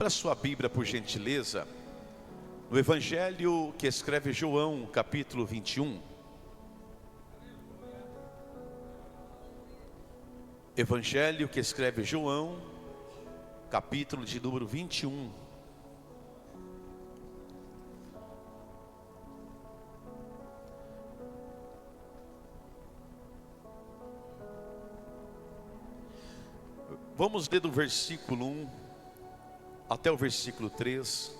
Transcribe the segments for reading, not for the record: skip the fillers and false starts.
Abra sua Bíblia, por gentileza, no Evangelho que escreve João, capítulo 21. Evangelho que escreve João, capítulo de número 21. Vamos ler do versículo 1 até o versículo 3.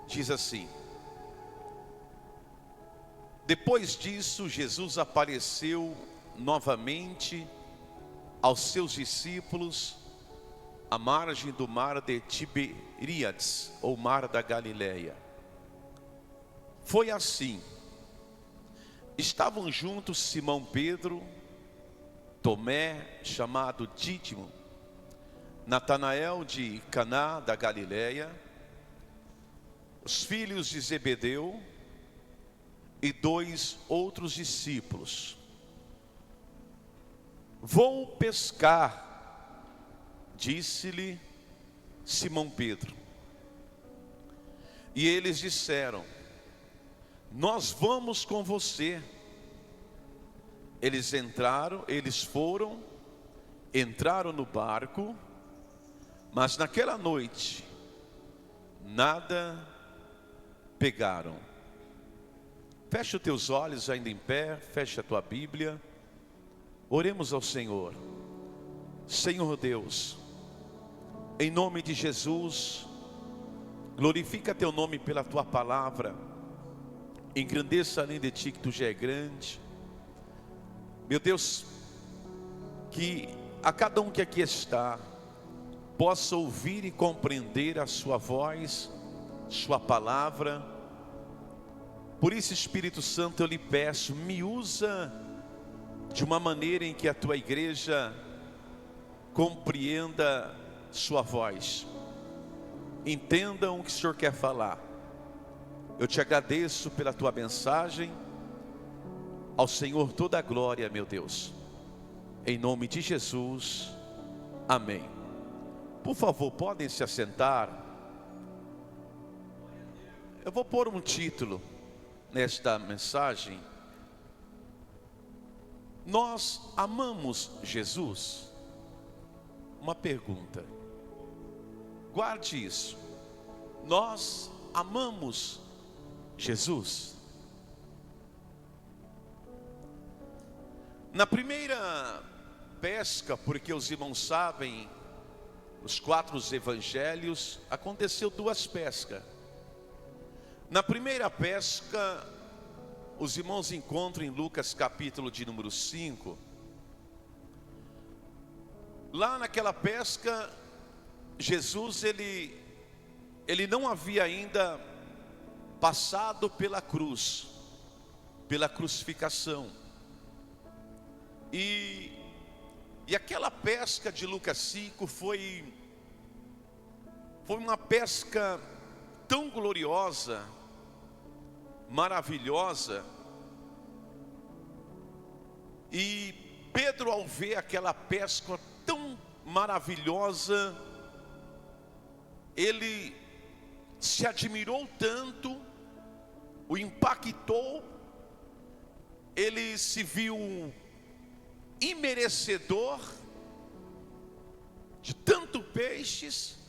Diz assim: Depois disso, Jesus apareceu novamente aos seus discípulos à margem do mar de Tiberíades, ou mar da Galileia. Foi assim: estavam juntos Simão Pedro, Tomé, chamado Dídimo, Natanael de Caná da Galileia, os filhos de Zebedeu e 2 outros discípulos. Vou pescar, disse-lhe Simão Pedro. E eles disseram: nós vamos com você. Eles entraram no barco, mas naquela noite nada pegaram. Fecha os teus olhos ainda em pé, fecha a tua Bíblia. Oremos ao Senhor. Senhor Deus, em nome de Jesus, glorifica teu nome pela tua palavra. Engrandeça além de ti que tu já é grande. Meu Deus, que a cada um que aqui está possa ouvir e compreender a sua voz, sua palavra. Por isso, Espírito Santo, eu lhe peço, me usa de uma maneira em que a tua igreja compreenda sua voz, entendam o que o Senhor quer falar. Eu te agradeço pela tua mensagem. Ao Senhor toda a glória, meu Deus, em nome de Jesus, amém. Por favor, podem se assentar. Eu vou pôr um título nesta mensagem: nós amamos Jesus? Uma pergunta, guarde isso. Nós amamos Jesus? Na primeira pesca, porque os irmãos sabem, os 4 evangelhos, aconteceu 2 pescas. Na primeira pesca, os irmãos encontram em Lucas capítulo de número 5. Lá naquela pesca, Jesus ele não havia ainda passado pela cruz, pela crucificação. E aquela pesca de Lucas 5 foi uma pesca tão gloriosa, maravilhosa. E Pedro, ao ver aquela pesca tão maravilhosa, ele se admirou tanto, o impactou, ele se viu imerecedor de tanto peixes,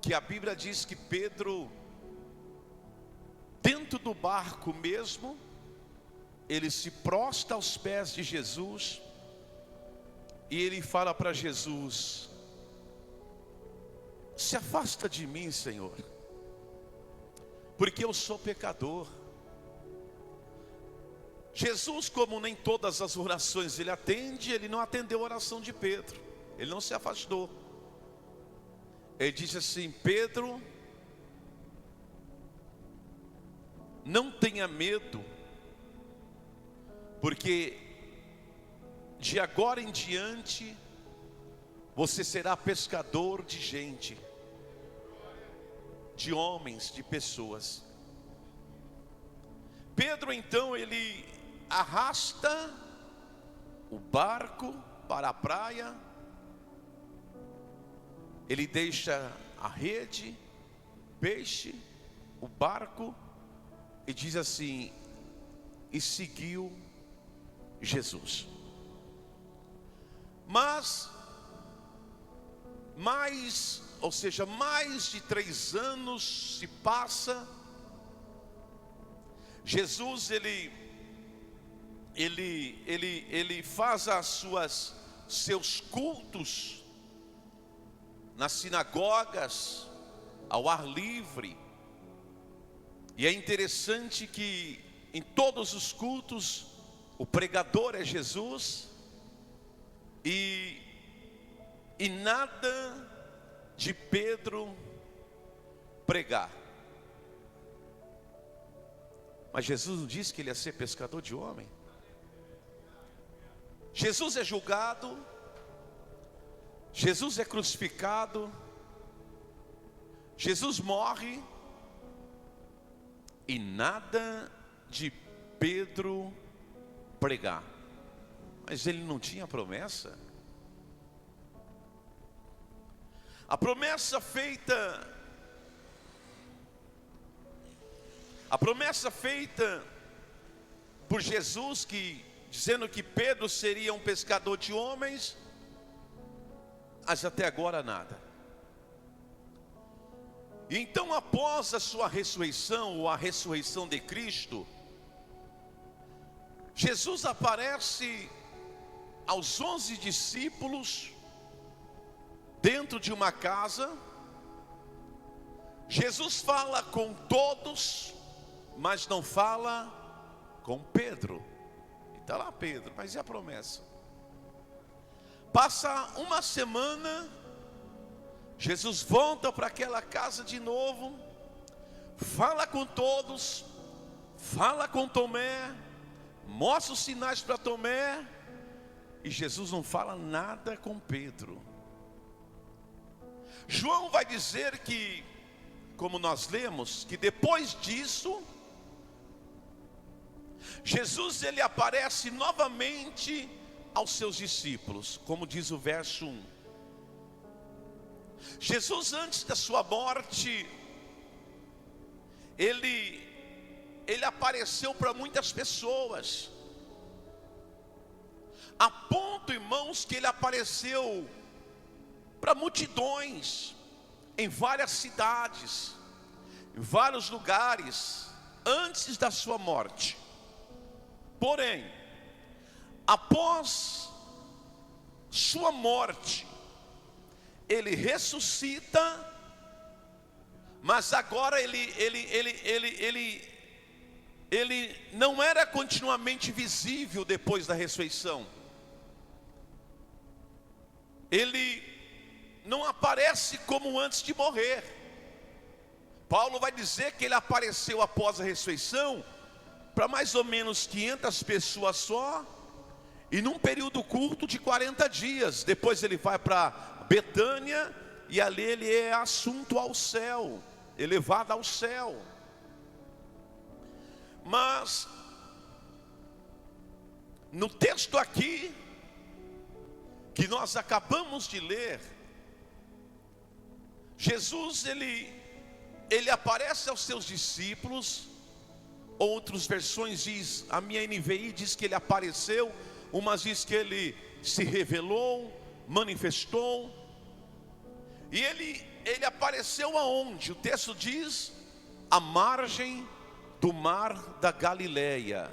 que a Bíblia diz que Pedro, dentro do barco mesmo, ele se prostra aos pés de Jesus e ele fala para Jesus: se afasta de mim, Senhor, porque eu sou pecador. Jesus, como nem todas as orações ele atende, ele não atendeu a oração de Pedro, ele não se afastou. Ele disse assim: Pedro, não tenha medo, porque de agora em diante você será pescador de gente, de homens, de pessoas. Pedro então ele arrasta o barco para a praia, ele deixa a rede, peixe, o barco, e diz assim: e seguiu Jesus. Mas mais de 3 anos se passa. Jesus ele faz seus cultos nas sinagogas, ao ar livre. E é interessante que em todos os cultos o pregador é Jesus, e nada de Pedro pregar. Mas Jesus não disse que ele ia ser pescador de homem. Jesus é julgado, Jesus é crucificado, Jesus morre, e nada de Pedro pregar. Mas ele não tinha promessa? A promessa feita por Jesus, dizendo que Pedro seria um pescador de homens, mas até agora nada. E então, após a sua ressurreição, ou a ressurreição de Cristo, Jesus aparece aos 11 discípulos dentro de uma casa. Jesus fala com todos, mas não fala com Pedro. E está lá Pedro, mas e a promessa? Passa uma semana, Jesus volta para aquela casa de novo, fala com todos, fala com Tomé, mostra os sinais para Tomé, e Jesus não fala nada com Pedro. João vai dizer que, como nós lemos, que depois disso, Jesus ele aparece novamente aos seus discípulos, como diz o verso 1. Jesus, antes da sua morte, ele apareceu para muitas pessoas, a ponto, irmãos, que ele apareceu para multidões, em várias cidades, em vários lugares, antes da sua morte. Porém, após sua morte, ele ressuscita, mas agora ele não era continuamente visível depois da ressurreição. Ele não aparece como antes de morrer. Paulo vai dizer que ele apareceu após a ressurreição para mais ou menos 500 pessoas só, e num período curto de 40 dias. Depois ele vai para Betânia, e ali ele é assunto ao céu, elevado ao céu. Mas no texto aqui que nós acabamos de ler, Jesus ele aparece aos seus discípulos. Outras versões diz, a minha NVI diz que ele apareceu, umas diz que ele se revelou, manifestou. E ele apareceu aonde? O texto diz, à margem do mar da Galileia,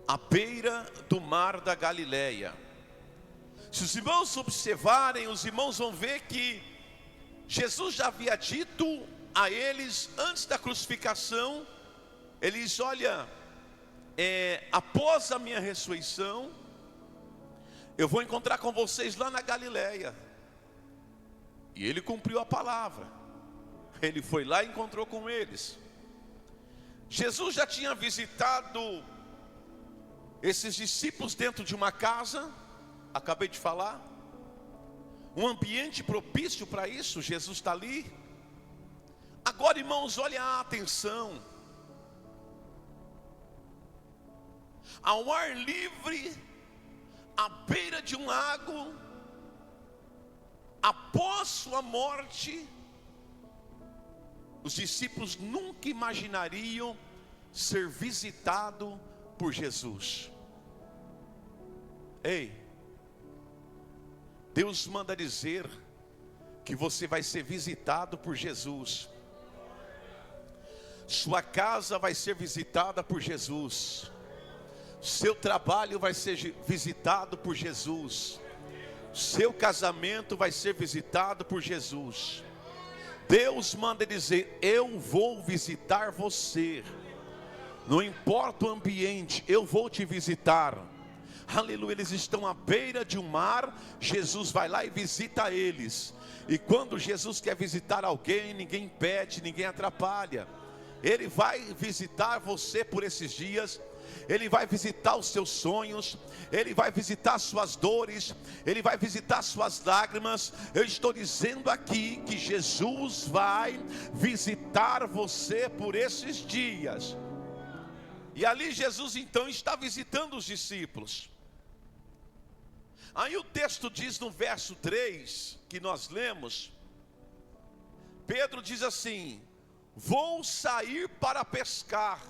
à beira do mar da Galileia. Se os irmãos observarem, os irmãos vão ver que Jesus já havia dito a eles antes da crucificação. Ele diz, olha, após a minha ressurreição, eu vou encontrar com vocês lá na Galileia. E ele cumpriu a palavra. Ele foi lá e encontrou com eles. Jesus já tinha visitado esses discípulos dentro de uma casa, acabei de falar, um ambiente propício para isso. Jesus está ali. Agora, irmãos, olha a atenção. Ao ar livre, à beira de um lago, após sua morte, Os discípulos nunca imaginariam ser visitados por Jesus. Ei, Deus manda dizer que você vai ser visitado por Jesus. Sua casa vai ser visitada por Jesus. Seu trabalho vai ser visitado por Jesus. Seu casamento vai ser visitado por Jesus. Deus manda dizer: eu vou visitar você. Não importa o ambiente, eu vou te visitar. Aleluia, eles estão à beira de um mar, Jesus vai lá e visita eles. E quando Jesus quer visitar alguém, ninguém impede, ninguém atrapalha. Ele vai visitar você por esses dias. Ele vai visitar os seus sonhos. Ele vai visitar suas dores. Ele vai visitar suas lágrimas. Eu estou dizendo aqui que Jesus vai visitar você por esses dias. E ali Jesus então está visitando os discípulos. Aí o texto diz no verso 3, que nós lemos, Pedro diz assim: vou sair para pescar.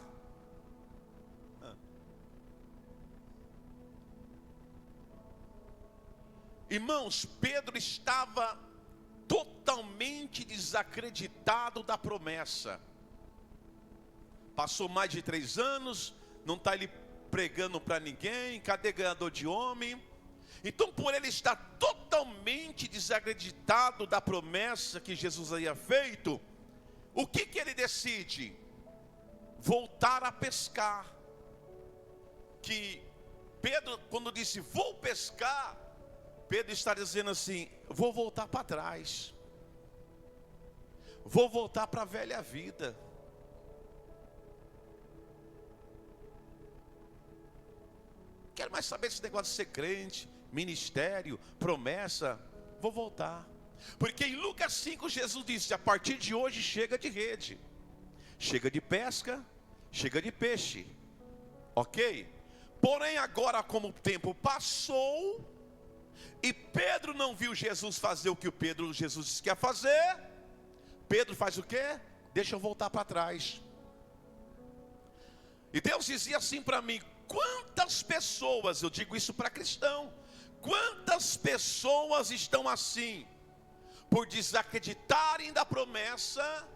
Irmãos, Pedro estava totalmente desacreditado da promessa. Passou mais de 3 anos, não está ele pregando para ninguém, cadê ganhador de homem? Então, por ele estar totalmente desacreditado da promessa que Jesus havia feito, o que ele decide? Voltar a pescar. Que Pedro, quando disse vou pescar, Pedro está dizendo assim: vou voltar para trás, vou voltar para a velha vida. Quero mais saber desse negócio de ser crente, ministério, promessa. Vou voltar. Porque em Lucas 5 Jesus disse: a partir de hoje chega de rede, chega de pesca, chega de peixe. Ok? Porém agora, como o tempo passou e Pedro não viu Jesus fazer o que Jesus disse que ia fazer, Pedro faz o quê? Deixa eu voltar para trás. E Deus dizia assim para mim: quantas pessoas, eu digo isso para cristão, quantas pessoas estão assim, por desacreditarem da promessa,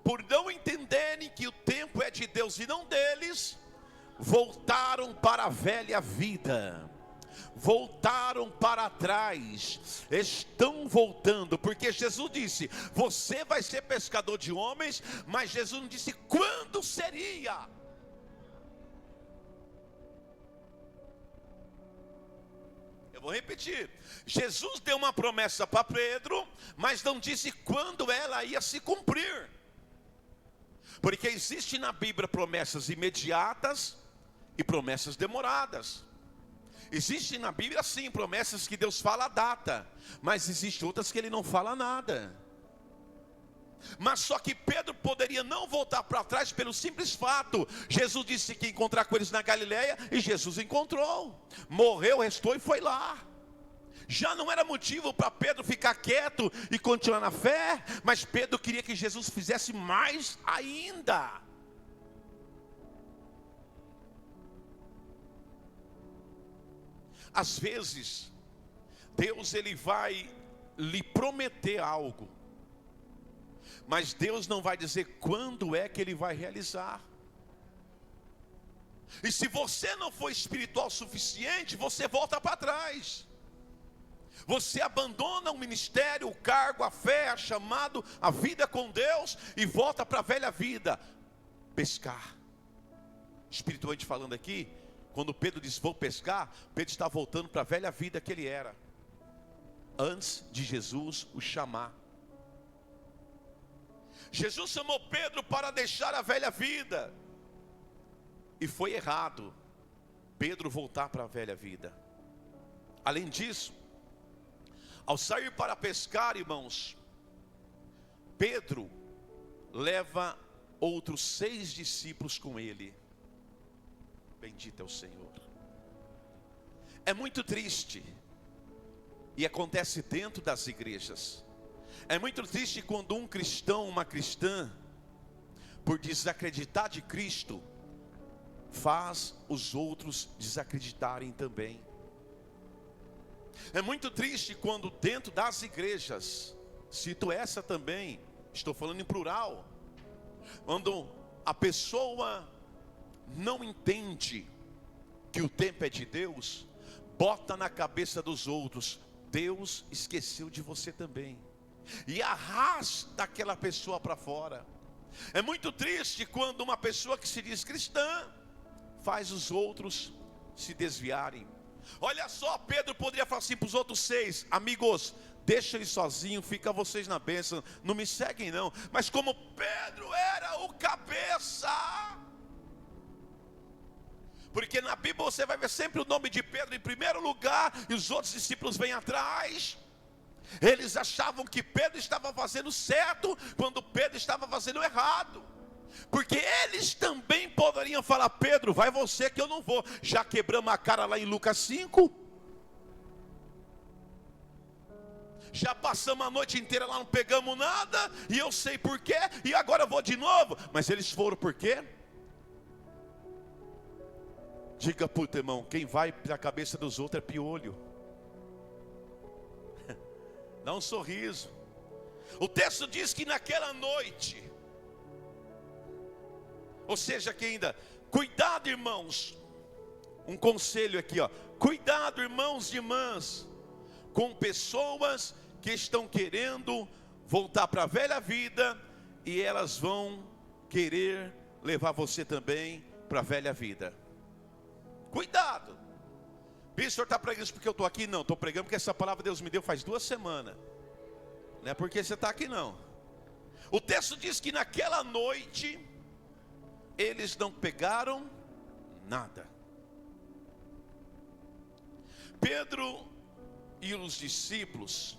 por não entenderem que o tempo é de Deus e não deles, voltaram para a velha vida, voltaram para trás, estão voltando, porque Jesus disse: você vai ser pescador de homens, mas Jesus não disse quando seria. Eu vou repetir: Jesus deu uma promessa para Pedro, mas não disse quando ela ia se cumprir. Porque existe na Bíblia promessas imediatas e promessas demoradas. Existe na Bíblia sim promessas que Deus fala a data, mas existe outras que Ele não fala nada. Mas só que Pedro poderia não voltar para trás pelo simples fato: Jesus disse que ia encontrar com eles na Galileia, e Jesus encontrou, morreu, restou e foi lá. Já não era motivo para Pedro ficar quieto e continuar na fé, mas Pedro queria que Jesus fizesse mais ainda. Às vezes Deus ele vai lhe prometer algo, mas Deus não vai dizer quando é que Ele vai realizar. E se você não for espiritual o suficiente, você volta para trás. Você abandona o ministério, o cargo, a fé, a chamado, a vida com Deus, e volta para a velha vida, pescar. Espiritualmente falando aqui, quando Pedro diz vou pescar, Pedro está voltando para a velha vida que ele era, antes de Jesus o chamar. Jesus chamou Pedro para deixar a velha vida, e foi errado Pedro voltar para a velha vida. Além disso, ao sair para pescar, irmãos, Pedro leva outros 6 discípulos com ele. Bendito é o Senhor. É muito triste, e acontece dentro das igrejas, É muito triste quando um cristão, uma cristã, por desacreditar de Cristo, faz os outros desacreditarem também. É muito triste quando dentro das igrejas, cito essa também, estou falando em plural, quando a pessoa não entende que o tempo é de Deus, bota na cabeça dos outros: Deus esqueceu de você também, e arrasta aquela pessoa para fora. É muito triste quando uma pessoa que se diz cristã faz os outros se desviarem. Olha só, Pedro poderia falar assim para os outros 6: amigos, deixa ele sozinho, fica vocês na bênção, não me seguem não. Mas como Pedro era o cabeça, porque na Bíblia você vai ver sempre o nome de Pedro em primeiro lugar, e os outros discípulos vêm atrás. Eles achavam que Pedro estava fazendo certo, quando Pedro estava fazendo errado, porque eles também poderiam falar: Pedro, vai você que eu não vou. Já quebramos a cara lá em Lucas 5, já passamos a noite inteira lá, não pegamos nada, e eu sei porquê, e agora eu vou de novo. Mas eles foram por quê? Diga para o teu irmão: quem vai para a cabeça dos outros é piolho. Dá um sorriso. O texto diz que naquela noite, ou seja, que ainda, cuidado irmãos, um conselho aqui, ó, cuidado irmãos e irmãs, com pessoas que estão querendo voltar para a velha vida, e elas vão querer levar você também para a velha vida. Cuidado. O senhor está pregando isso porque eu estou aqui? Não, estou pregando porque essa palavra Deus me deu faz 2 semanas. Não é porque você está aqui não. O texto diz que naquela noite eles não pegaram nada. Pedro e os discípulos,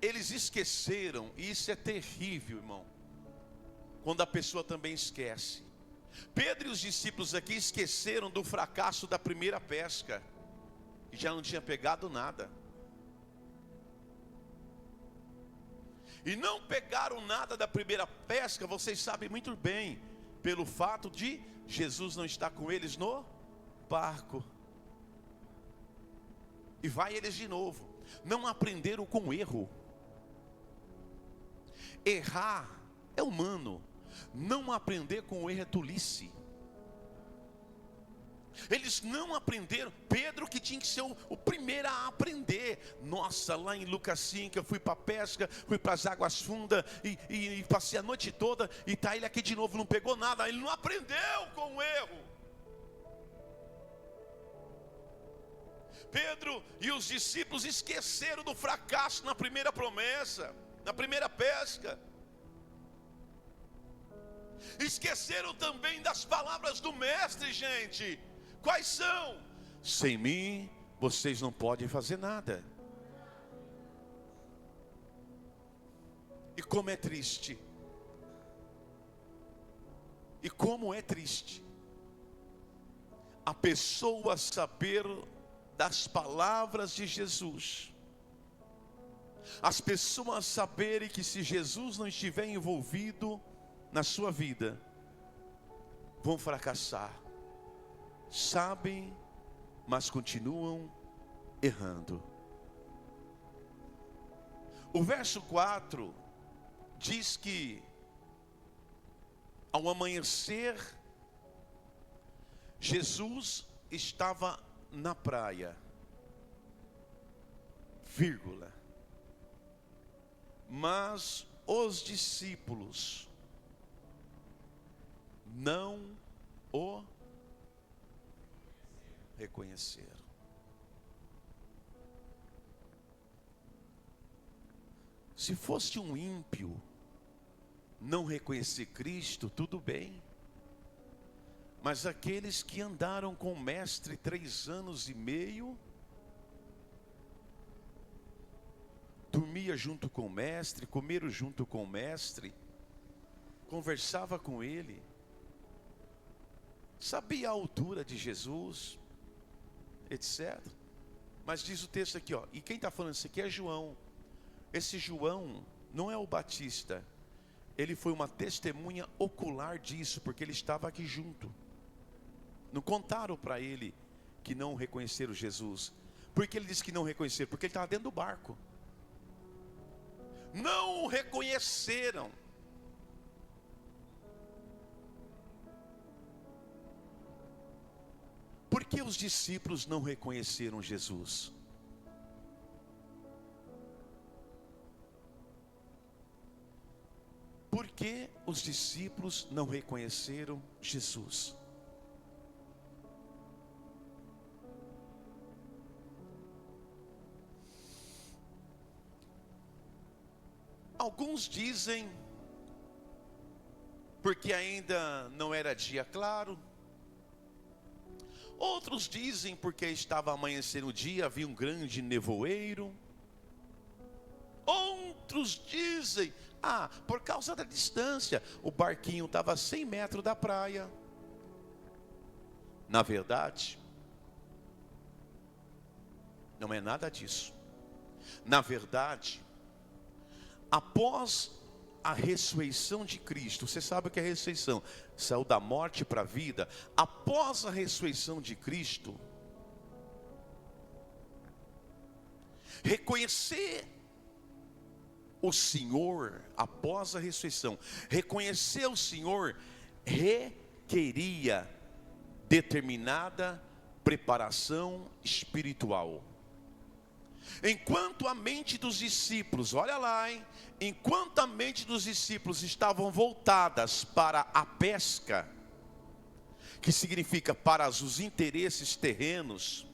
eles esqueceram, e isso é terrível, irmão, quando a pessoa também esquece. Pedro e os discípulos aqui esqueceram do fracasso da primeira pesca, e já não tinha pegado nada. E não pegaram nada da primeira pesca, vocês sabem muito bem, pelo fato de Jesus não estar com eles no barco. E vai eles de novo. Não aprenderam com o erro. Errar é humano. Não aprender com o erro é tolice. Eles não aprenderam. Pedro, que tinha que ser o primeiro a aprender. Nossa, lá em Lucas 5 eu fui para a pesca, fui para as águas fundas e passei a noite toda, e está ele aqui de novo, não pegou nada. Ele não aprendeu com o erro. Pedro e os discípulos esqueceram do fracasso na primeira promessa, na primeira pesca. Esqueceram também das palavras do mestre, gente. Quais são? Sem mim vocês não podem fazer nada. E como é triste. E como é triste a pessoa saber das palavras de Jesus, as pessoas saberem que se Jesus não estiver envolvido na sua vida, vão fracassar. Sabem, mas continuam errando. O verso 4 diz que ao amanhecer, Jesus estava na praia, vírgula, mas os discípulos não o reconheceram. Se fosse um ímpio não reconhecer Cristo, tudo bem. Mas aqueles que andaram com o mestre 3 anos e meio, dormia junto com o mestre, comeram junto com o mestre, conversava com ele, sabia a altura de Jesus, etc. Mas diz o texto aqui, ó, e quem está falando isso aqui é João. Esse João não é o Batista. Ele foi uma testemunha ocular disso, porque ele estava aqui junto. Não contaram para ele que não reconheceram Jesus. Por que ele disse que não reconheceram? Porque ele estava dentro do barco. Não o reconheceram. Por que os discípulos não reconheceram Jesus? Por que os discípulos não reconheceram Jesus? Alguns dizem porque ainda não era dia claro. Outros dizem porque estava amanhecendo o dia, havia um grande nevoeiro. Outros dizem, por causa da distância, o barquinho estava a 100 metros da praia. Na verdade, não é nada disso. Na verdade, após a ressurreição de Cristo, você sabe o que é a ressurreição? Saiu da morte para a vida. Após a ressurreição de Cristo, reconhecer o Senhor, após a ressurreição, reconhecer o Senhor requeria determinada preparação espiritual. Enquanto a mente dos discípulos, olha lá, enquanto a mente dos discípulos estavam voltadas para a pesca, que significa para os interesses terrenos,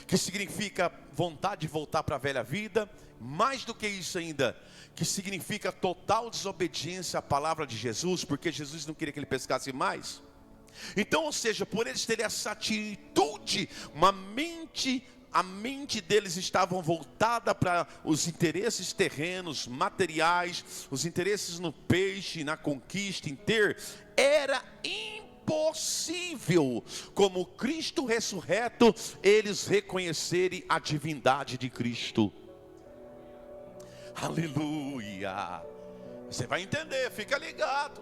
que significa vontade de voltar para a velha vida, mais do que isso ainda, que significa total desobediência à palavra de Jesus, porque Jesus não queria que ele pescasse mais. Então, ou seja, por eles terem essa atitude, a mente deles estava voltada para os interesses terrenos, materiais, os interesses no peixe, na conquista, em ter. Era impossível, como Cristo ressurreto, eles reconhecerem a divindade de Cristo. Aleluia! Você vai entender, fica ligado.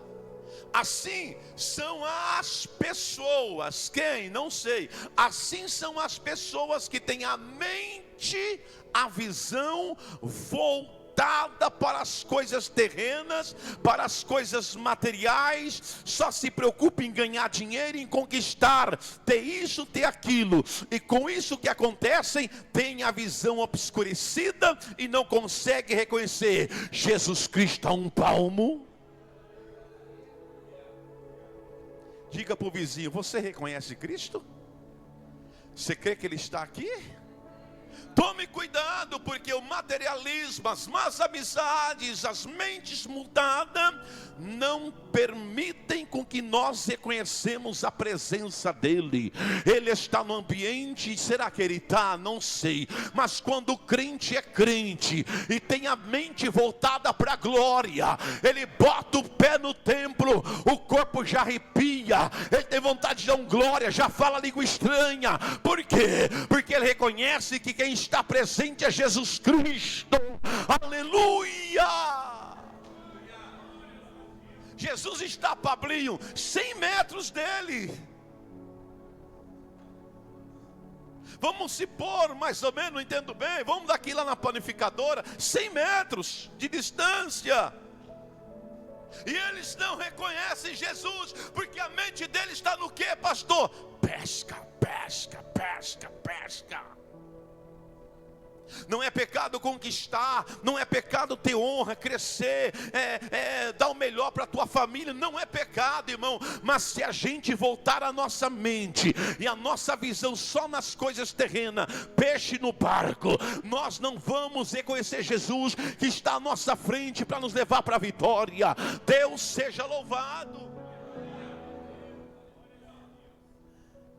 Assim são as pessoas, quem? Não sei. Assim são as pessoas que têm a mente, a visão voltada para as coisas terrenas, para as coisas materiais, só se preocupa em ganhar dinheiro, em conquistar, ter isso, ter aquilo, e com isso que acontecem, tem a visão obscurecida e não consegue reconhecer Jesus Cristo a um palmo. Diga para o vizinho, você reconhece Cristo? Você crê que Ele está aqui? Tome cuidado, porque o materialismo, as más amizades, as mentes mudadas, não permitem com que nós reconhecemos a presença dEle. Ele está no ambiente, será que Ele está? Não sei, mas quando o crente é crente, e tem a mente voltada para a glória, ele bota o pé no templo, o corpo já arrepia, ele tem vontade de dar glória, já fala língua estranha. Por quê? Porque ele reconhece que quem está presente é Jesus Cristo. Aleluia! Jesus está, Pablinho, 100 metros dele. Vamos se pôr mais ou menos, não entendo bem, vamos daqui lá na panificadora, 100 metros de distância. E eles não reconhecem Jesus, porque a mente deles está no que, pastor? Pesca, pesca, pesca, pesca. Não é pecado conquistar, não é pecado ter honra, crescer, dar o melhor para a tua família, não é pecado, irmão. Mas se a gente voltar a nossa mente e a nossa visão só nas coisas terrenas, peixe no barco, nós não vamos reconhecer Jesus que está à nossa frente para nos levar para a vitória. Deus seja louvado.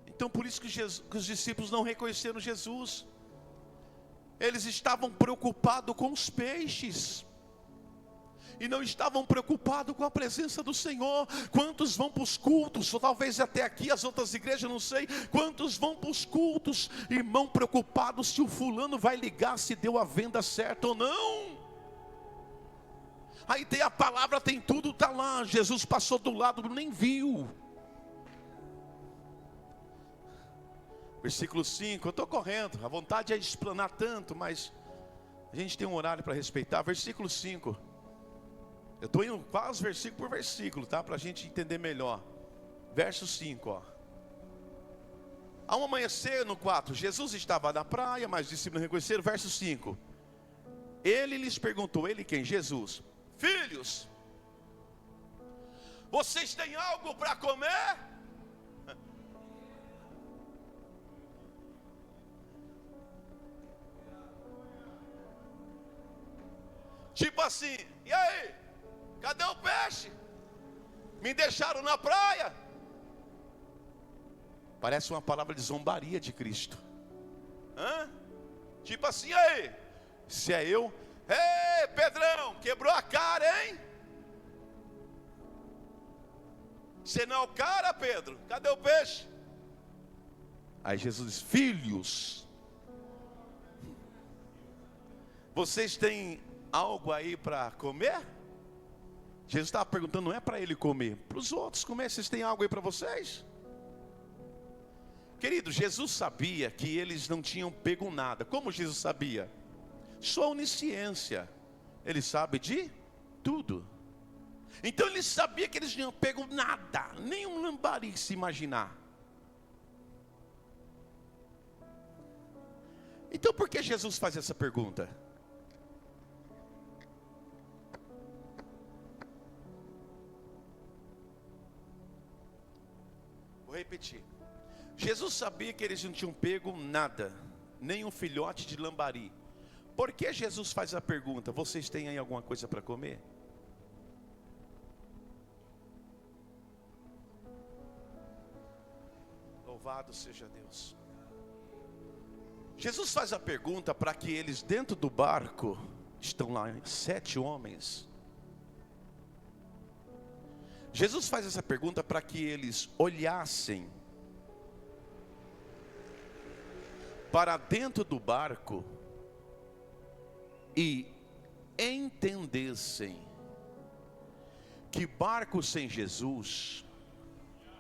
Então por isso que os discípulos não reconheceram Jesus. Eles estavam preocupados com os peixes, e não estavam preocupados com a presença do Senhor. Quantos vão para os cultos, ou talvez até aqui as outras igrejas, não sei. Quantos vão para os cultos, irmão, preocupados se o fulano vai ligar, se deu a venda certa ou não. Aí tem a palavra, tem tudo, está lá. Jesus passou do lado, nem viu. Versículo 5, eu estou correndo, a vontade é explanar tanto, mas a gente tem um horário para respeitar. Versículo 5, eu estou indo quase versículo por versículo, tá? Para a gente entender melhor. Verso 5, ó. Ao amanhecer no 4, Jesus estava na praia, mas os discípulos não reconheceram. Verso 5, ele lhes perguntou, ele quem? Jesus: filhos, vocês têm algo para comer? Tipo assim, e aí? Cadê o peixe? Me deixaram na praia? Parece uma palavra de zombaria de Cristo. Tipo assim, e aí? Se é eu, ei, Pedrão, quebrou a cara, hein? Você não é o cara, Pedro? Cadê o peixe? Aí Jesus diz: filhos, vocês têm algo aí para comer? Jesus estava perguntando, não é para ele comer, para os outros comer. Vocês têm algo aí para vocês? Querido, Jesus sabia que eles não tinham pego nada. Como Jesus sabia? Sua onisciência. Ele sabe de tudo. Então ele sabia que eles não tinham pego nada, nem um lambari, se imaginar. Então por que Jesus faz essa pergunta? Vou repetir. Jesus sabia que eles não tinham pego nada, nem um filhote de lambari. Por que Jesus faz a pergunta? Vocês têm aí alguma coisa para comer? Louvado seja Deus. Jesus faz a pergunta para que eles dentro do barco, estão lá 7 homens. Jesus faz essa pergunta para que eles olhassem para dentro do barco e entendessem que barco sem Jesus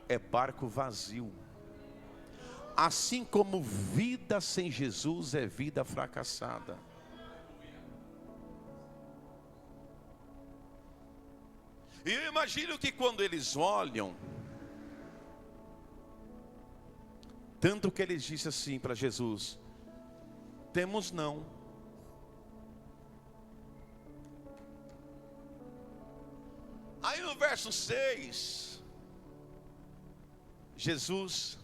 é barco vazio. Assim como vida sem Jesus é vida fracassada. E eu imagino que quando eles olham, tanto que eles dizem assim para Jesus: temos não. Aí no verso 6, Jesus,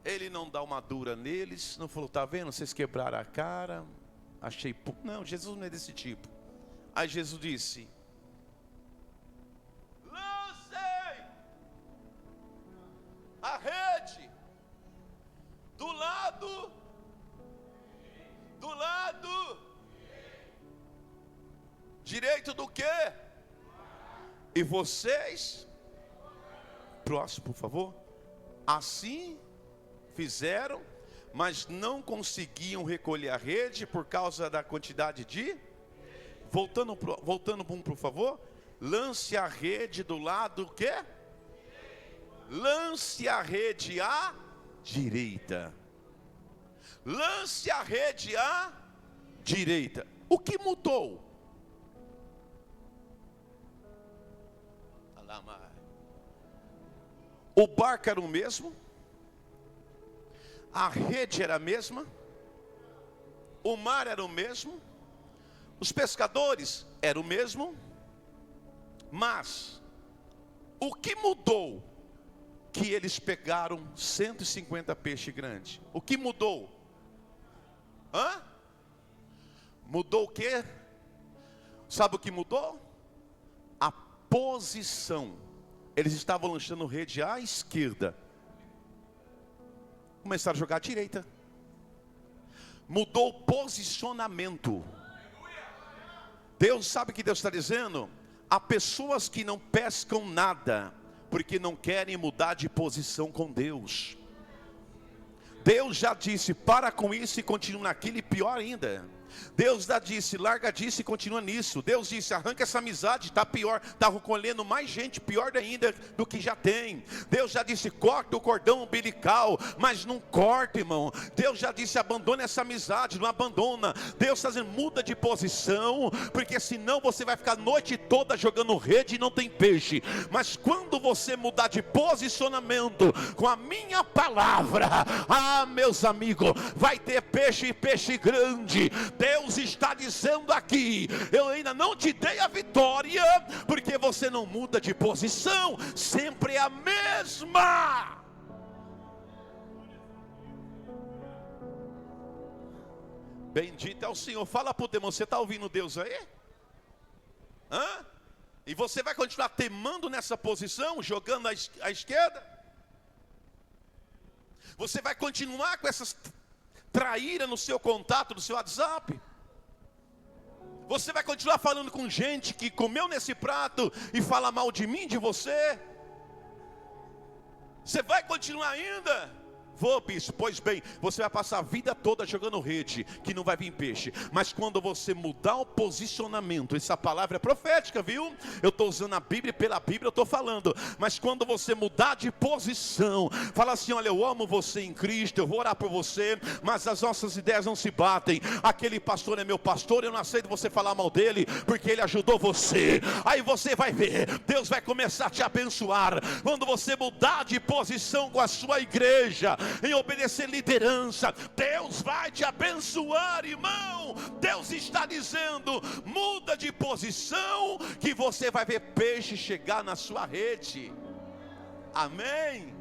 ele não dá uma dura neles, não falou, tá vendo, vocês quebraram a cara, achei pouco. Não, Jesus não é desse tipo. Aí Jesus disse: lancem a rede do lado direito do quê? E vocês, próximo por favor, assim fizeram, mas não conseguiam recolher a rede por causa da quantidade de... Voltando um por favor. Lance a rede do lado o quê? Lance a rede à direita. Lance a rede à direita. O que mudou? O barco era o mesmo, a rede era a mesma, o mar era o mesmo, os pescadores eram o mesmo, mas o que mudou? Que eles pegaram 150 peixes grandes. O que mudou? Mudou o quê? Sabe o que mudou? A posição. Eles estavam lançando rede à esquerda, começaram a jogar à direita. Mudou o posicionamento. Deus sabe o que Deus está dizendo? Há pessoas que não pescam nada porque não querem mudar de posição com Deus. Deus já disse, para com isso e continua naquilo, e pior ainda, Deus já disse, larga disso e continua nisso. Deus disse, arranca essa amizade, está pior, está recolhendo mais gente, pior ainda do que já tem. Deus já disse, corta o cordão umbilical, mas não corta, irmão. Deus já disse, abandona essa amizade, não abandona. Deus está dizendo, muda de posição, porque senão você vai ficar a noite toda jogando rede e não tem peixe. Mas quando você mudar de posicionamento com a minha palavra, meus amigos, vai ter peixe e peixe grande. Deus está dizendo aqui, eu ainda não te dei a vitória, porque você não muda de posição, sempre é a mesma. Bendito é o Senhor. Fala para o demônio, você está ouvindo Deus aí? E você vai continuar temando nessa posição, jogando à esquerda? Você vai continuar com essas traíras no seu contato, no seu WhatsApp? Você vai continuar falando com gente que comeu nesse prato e fala mal de mim, de você? Você vai continuar ainda? Vou, bispo, pois bem, você vai passar a vida toda jogando rede, que não vai vir peixe. Mas quando você mudar o posicionamento, essa palavra é profética, viu? Eu estou usando a Bíblia, pela Bíblia eu estou falando. Mas quando você mudar de posição, fala assim, olha, eu amo você em Cristo, eu vou orar por você, mas as nossas ideias não se batem. Aquele pastor é meu pastor, eu não aceito você falar mal dele, porque ele ajudou você. Aí você vai ver, Deus vai começar a te abençoar. Quando você mudar de posição com a sua igreja, em obedecer liderança, Deus vai te abençoar, irmão. Deus está dizendo, muda de posição, que você vai ver peixe chegar na sua rede. Amém?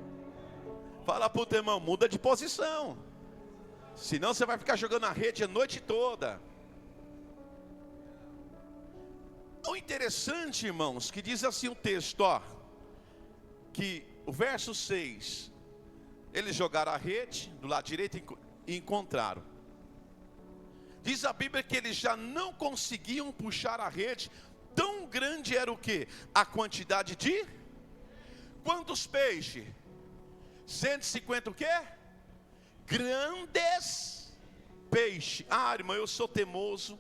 Fala para o teu irmão, muda de posição, senão você vai ficar jogando a rede a noite toda. O interessante, irmãos, que diz assim o texto, que o verso 6, eles jogaram a rede do lado direito e encontraram. Diz a Bíblia que eles já não conseguiam puxar a rede. Tão grande era o quê? A quantidade de quantos peixes? 150 o quê? Grandes peixes. Irmão, eu sou teimoso.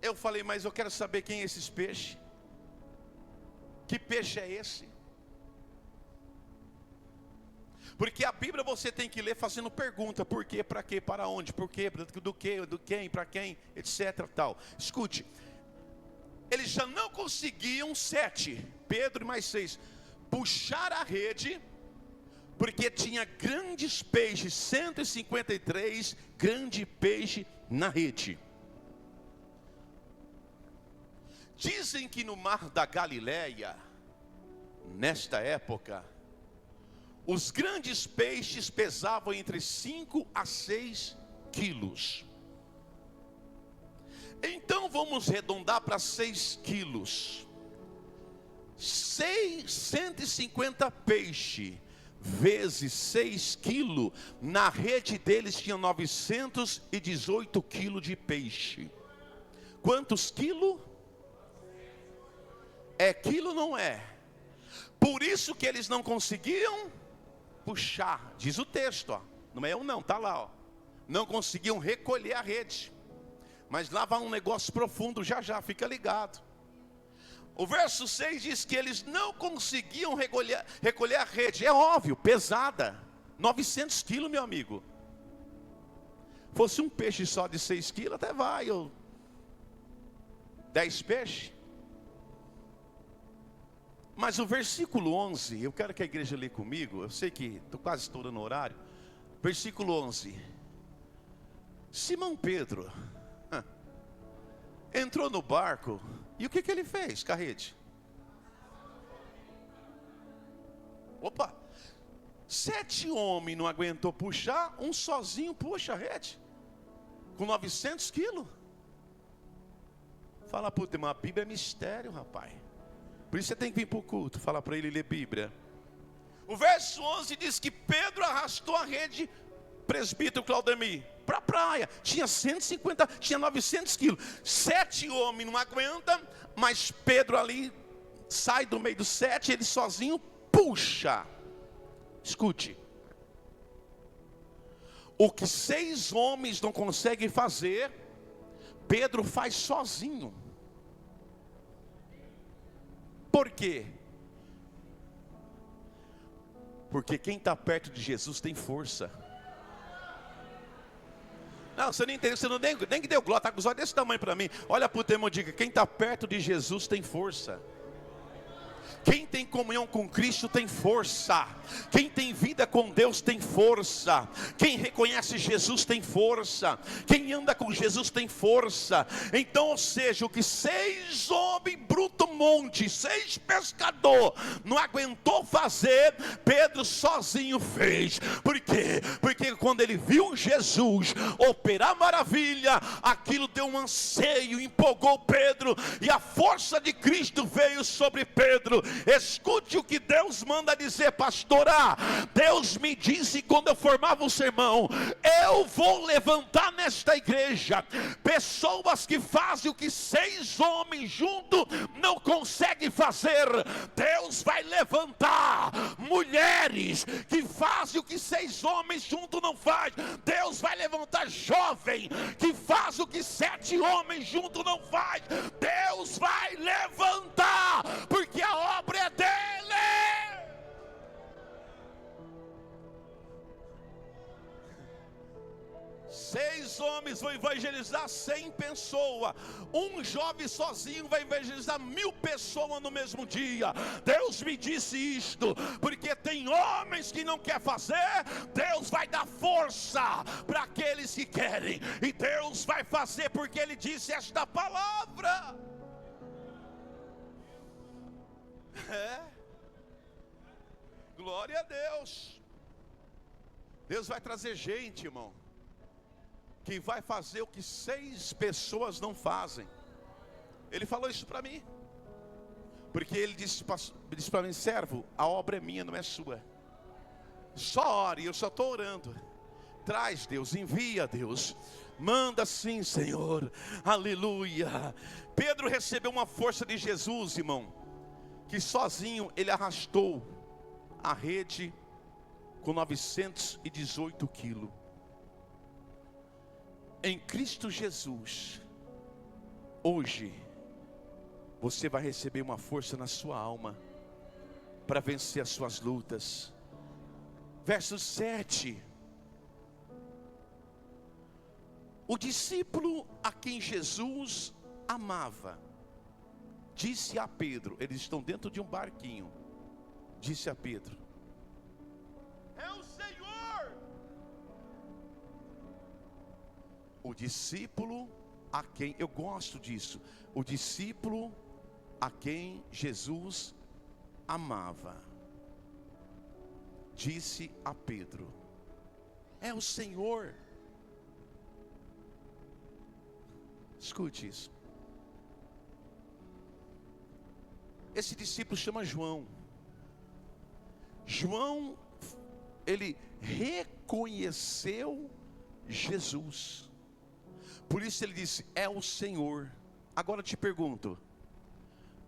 Eu falei, mas eu quero saber quem é esses peixes. Que peixe é esse? Porque a Bíblia você tem que ler fazendo pergunta. Por quê, para quê, para onde, por quê, do que, do quem, para quem, etc. Tal. Escute, eles já não conseguiam 7, Pedro e mais 6, puxar a rede, porque tinha grandes peixes, 153 grandes peixes na rede. Dizem que no mar da Galileia, nesta época, os grandes peixes pesavam entre 5 a 6 quilos. Então vamos arredondar para 6 quilos. 150 peixes vezes 6 quilos. Na rede deles tinha 918 quilos de peixe. Quantos quilos? É quilo, não é? Por isso que eles não conseguiam puxar, diz o texto, não é eu não, está lá, não conseguiam recolher a rede. Mas lá vai um negócio profundo, já, fica ligado. O verso 6 diz que eles não conseguiam recolher a rede. É óbvio, pesada, 900 quilos, meu amigo. Fosse um peixe só de 6 quilos, até vai, 10 peixes. Mas o versículo 11, eu quero que a igreja lê comigo. Eu sei que estou quase estourando o horário. Versículo 11. Simão Pedro entrou no barco. E o que ele fez com a rede? Opa! 7 homens não aguentou puxar, um sozinho puxa a rede. Com 900 quilos. Fala para o irmão, a Bíblia é mistério, rapaz. Por isso você tem que vir para o culto, falar para ele ler Bíblia. O verso 11 diz que Pedro arrastou a rede, presbítero Claudemir, para a praia. Tinha 150, tinha 900 quilos. 7 homens não aguentam, mas Pedro ali sai do meio dos 7, ele sozinho puxa. Escute. O que 6 homens não conseguem fazer, Pedro faz sozinho. Por quê? Porque quem está perto de Jesus tem força. Não, você não entendeu, você não nem que deu glória, está com os olhos desse tamanho para mim. Olha para o teu irmão e diga: quem está perto de Jesus tem força. Quem tem comunhão com Cristo tem força. Quem tem vida com Deus tem força. Quem reconhece Jesus tem força. Quem anda com Jesus tem força. Então, ou seja, o que 6 homens bruto monte, 6 pescador não aguentou fazer, Pedro sozinho fez. Por quê? Porque quando ele viu Jesus operar maravilha, aquilo deu um anseio, empolgou Pedro, e a força de Cristo veio sobre Pedro. Escute o que Deus manda dizer, pastora. Deus me disse quando eu formava o sermão: eu vou levantar nesta igreja pessoas que fazem o que 6 homens juntos não conseguem fazer. Deus vai levantar mulheres que fazem o que 6 homens juntos não fazem. Deus vai levantar jovem que faz o que 7 homens juntos não fazem. Deus vai levantar, porque a obra é dele. 6 homens vão evangelizar 100 pessoas. Um jovem sozinho vai evangelizar 1000 pessoas no mesmo dia. Deus me disse isto, porque tem homens que não querem fazer. Deus vai dar força para aqueles que querem. E Deus vai fazer, porque Ele disse esta palavra. Glória a Deus. Deus vai trazer gente, irmão, que vai fazer o que 6 pessoas não fazem. Ele falou isso para mim, porque ele disse para mim: servo, a obra é minha, não é sua. Só ore, eu só estou orando. Traz, Deus, envia, Deus, manda sim, Senhor, aleluia. Pedro recebeu uma força de Jesus, irmão, que sozinho ele arrastou a rede com 918 quilos. Em Cristo Jesus, hoje, você vai receber uma força na sua alma para vencer as suas lutas. Verso 7. O discípulo a quem Jesus amava disse a Pedro, eles estão dentro de um barquinho, disse a Pedro: é o Senhor. O discípulo a quem, eu gosto disso, o discípulo a quem Jesus amava disse a Pedro: é o Senhor. Escute isso. Esse discípulo chama João. João, ele reconheceu Jesus. Por isso ele disse: é o Senhor. Agora eu te pergunto,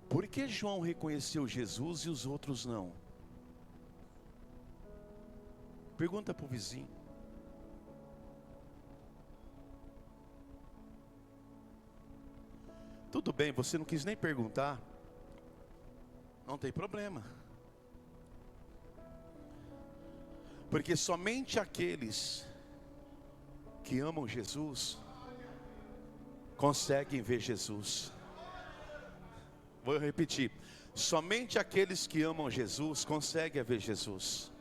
por que João reconheceu Jesus e os outros não? Pergunta para o vizinho. Tudo bem, você não quis nem perguntar, não tem problema, porque somente aqueles que amam Jesus conseguem ver Jesus. Vou repetir: somente aqueles que amam Jesus conseguem ver Jesus.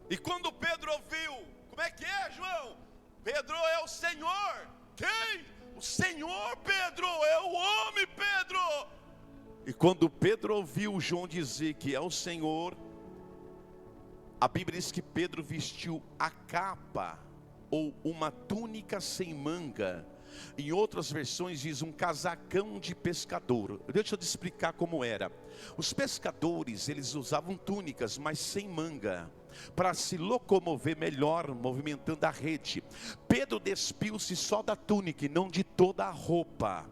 E quando Pedro ouviu, como é que é, João? Pedro é o Senhor. Quem? O Senhor, Pedro, é o homem, Pedro. E quando Pedro ouviu João dizer que é o Senhor, a Bíblia diz que Pedro vestiu a capa, ou uma túnica sem manga. Em outras versões diz um casacão de pescador. Deixa eu te explicar como era. Os pescadores, eles usavam túnicas, mas sem manga, para se locomover melhor, movimentando a rede. Pedro despiu-se só da túnica e não de toda a roupa.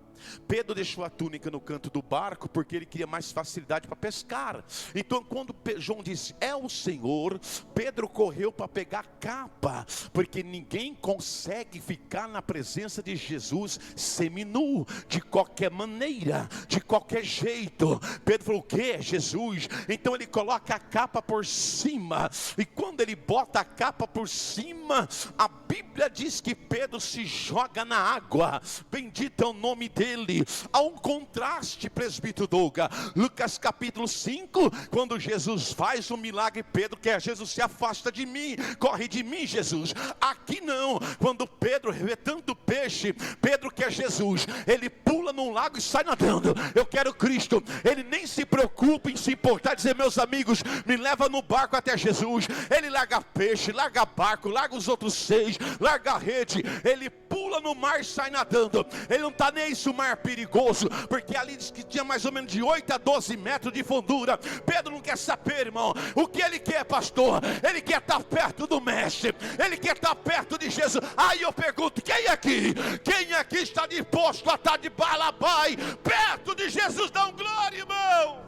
Pedro deixou a túnica no canto do barco porque ele queria mais facilidade para pescar. Então quando João disse, é o Senhor, Pedro correu para pegar a capa, porque ninguém consegue ficar na presença de Jesus seminu, de qualquer maneira, de qualquer jeito. Pedro falou, o que? Jesus? Então ele coloca a capa por cima, e quando ele bota a capa por cima, a Bíblia diz que Pedro se joga na água. Bendito é o nome dele. Há um contraste, presbítero Douga. Lucas capítulo 5, quando Jesus faz um milagre, Pedro quer, Jesus, se afasta de mim, corre de mim, Jesus. Aqui não, quando Pedro vê tanto peixe, Pedro quer Jesus, ele pula num lago e sai nadando. Eu quero Cristo. Ele nem se preocupa em se importar, dizer, meus amigos, me leva no barco até Jesus. Ele larga peixe, larga barco, larga os outros 6, larga a rede, ele pula no mar e sai nadando. Ele não está nem isso, o mar perigoso, porque ali diz que tinha mais ou menos de 8 a 12 metros de fundura. Pedro não quer saber, irmão, o que ele quer, pastor? Ele quer estar perto do mestre, ele quer estar perto de Jesus. Aí eu pergunto, quem aqui está disposto a estar de balabai, perto de Jesus? Dá um glória, irmão.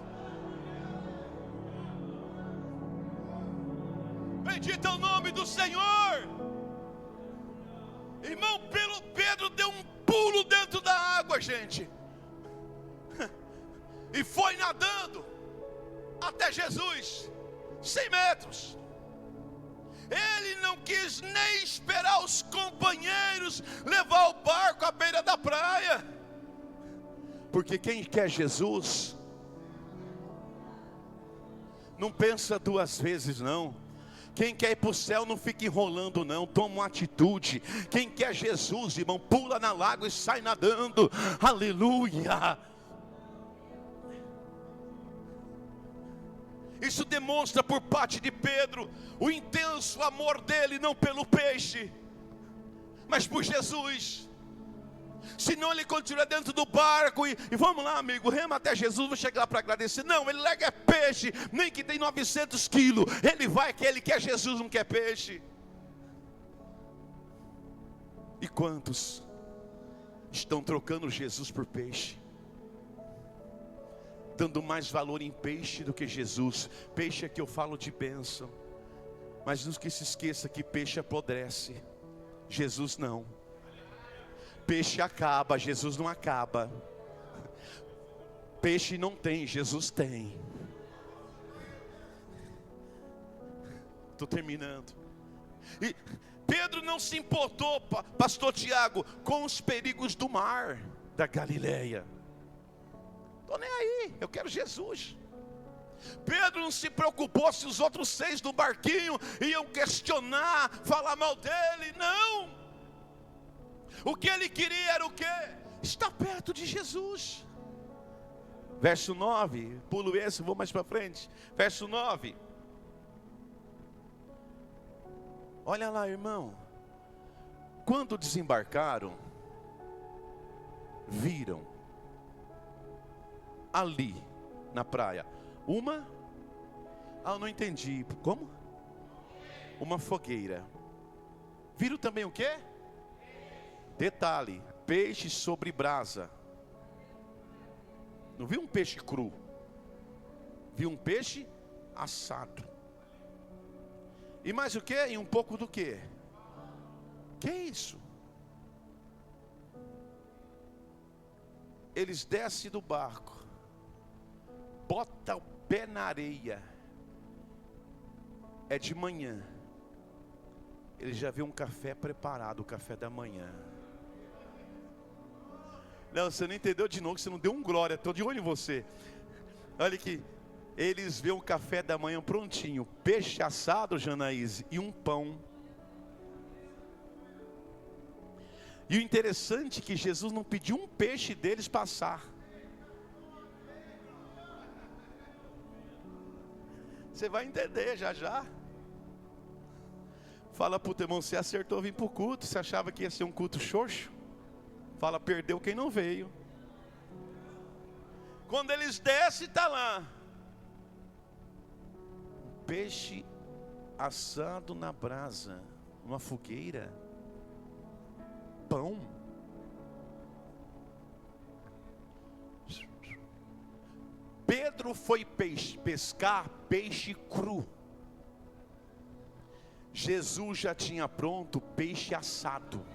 Bendito é o nome do Senhor. Irmão, Pedro deu um pulo dentro da água, gente, e foi nadando até Jesus, 100 metros. Ele não quis nem esperar os companheiros levar o barco à beira da praia, porque quem quer Jesus não pensa 2 vezes não. Quem quer ir para o céu não fica enrolando não, toma uma atitude. Quem quer Jesus, irmão, pula na lagoa e sai nadando. Aleluia. Isso demonstra por parte de Pedro o intenso amor dele, não pelo peixe, mas por Jesus. Senão ele continua dentro do barco e vamos lá, amigo, rema até Jesus, vou chegar lá para agradecer. Não, ele larga peixe, nem que tem 900 quilos. Ele vai que ele quer Jesus, não quer peixe. E quantos estão trocando Jesus por peixe? Dando mais valor em peixe do que Jesus. Peixe é que eu falo de bênção, mas não que se esqueça que peixe apodrece, Jesus não. Peixe acaba, Jesus não acaba. Peixe não tem, Jesus tem. Estou terminando. E Pedro não se importou, pastor Tiago, com os perigos do mar da Galileia. Estou nem aí, eu quero Jesus. Pedro não se preocupou se os outros 6 do barquinho iam questionar, falar mal dele, não. O que ele queria era o quê? Estar perto de Jesus. Verso 9, pulo esse, vou mais para frente. Verso 9. Olha lá, irmão. Quando desembarcaram, viram ali na praia eu não entendi. Como? Uma fogueira. Viram também o quê? Detalhe, peixe sobre brasa. Não viu um peixe cru, viu um peixe assado. E mais o que? E um pouco do que? Que é isso? Eles descem do barco, bota o pé na areia. É de manhã. Ele já viu um café preparado, o café da manhã. Não, você não entendeu de novo, você não deu um glória, estou de olho em você. Olha aqui, eles vêem o café da manhã prontinho, peixe assado, Janaíse, e um pão. E o interessante é que Jesus não pediu um peixe deles passar. Você vai entender já já. Fala para o teu irmão, você acertou vir para o culto, você achava que ia ser um culto xoxo? Fala, perdeu quem não veio. Quando eles descem, está lá um peixe assado na brasa, numa fogueira, pão. Pedro foi pescar peixe cru. Jesus já tinha pronto peixe assado.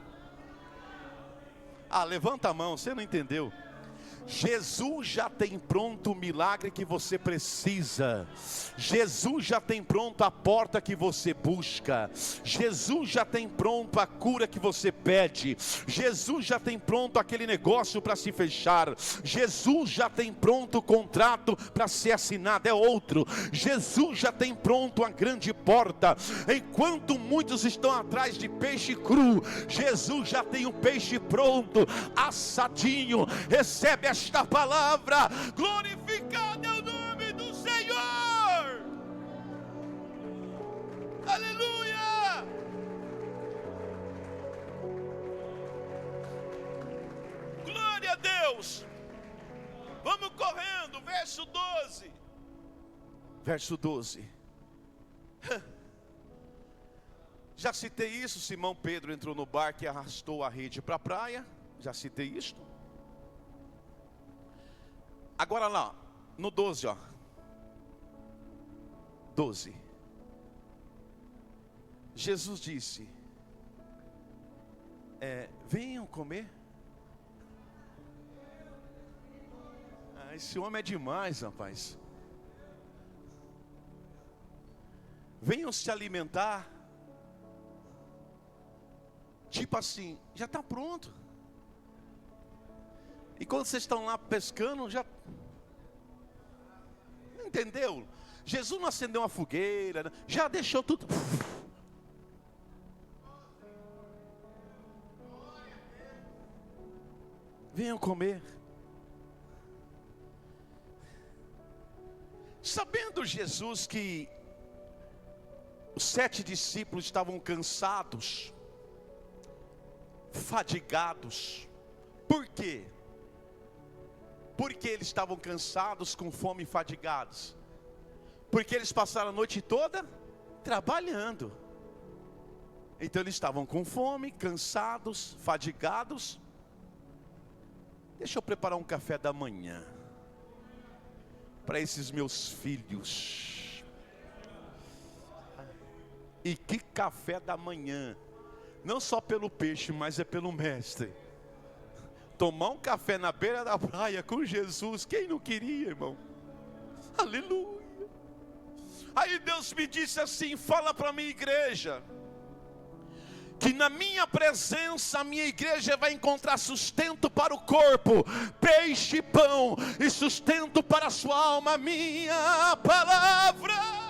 Ah, levanta a mão, você não entendeu? Jesus já tem pronto o milagre que você precisa. Jesus já tem pronto a porta que você busca. Jesus já tem pronto a cura que você pede. Jesus já tem pronto aquele negócio para se fechar. Jesus já tem pronto o contrato para ser assinado, é outro. Jesus já tem pronto a grande porta. Enquanto muitos estão atrás de peixe cru, Jesus já tem o peixe pronto, assadinho. Recebe esta palavra, glorificado é o nome do Senhor, aleluia. Glória a Deus. Vamos correndo, verso 12. Verso 12. Já citei isso. Simão Pedro entrou no barco e arrastou a rede para a praia. Já citei isto. Agora lá, no 12, ó. 12. Jesus disse: venham comer. Esse homem é demais, rapaz. Venham se alimentar. Tipo assim, já está pronto. E quando vocês estão lá pescando, já... Entendeu? Jesus não acendeu uma fogueira, já deixou tudo. Venham comer. Sabendo Jesus que os 7 discípulos estavam cansados, fadigados. Por quê? Porque eles estavam cansados, com fome e fadigados. Porque eles passaram a noite toda trabalhando. Então eles estavam com fome, cansados, fadigados. Deixa eu preparar um café da manhã para esses meus filhos. E que café da manhã! Não só pelo peixe, mas é pelo mestre. Tomar um café na beira da praia com Jesus, quem não queria, irmão? Aleluia. Aí Deus me disse assim: fala para a minha igreja, que na minha presença a minha igreja vai encontrar sustento para o corpo, peixe e pão, e sustento para a sua alma, minha palavra.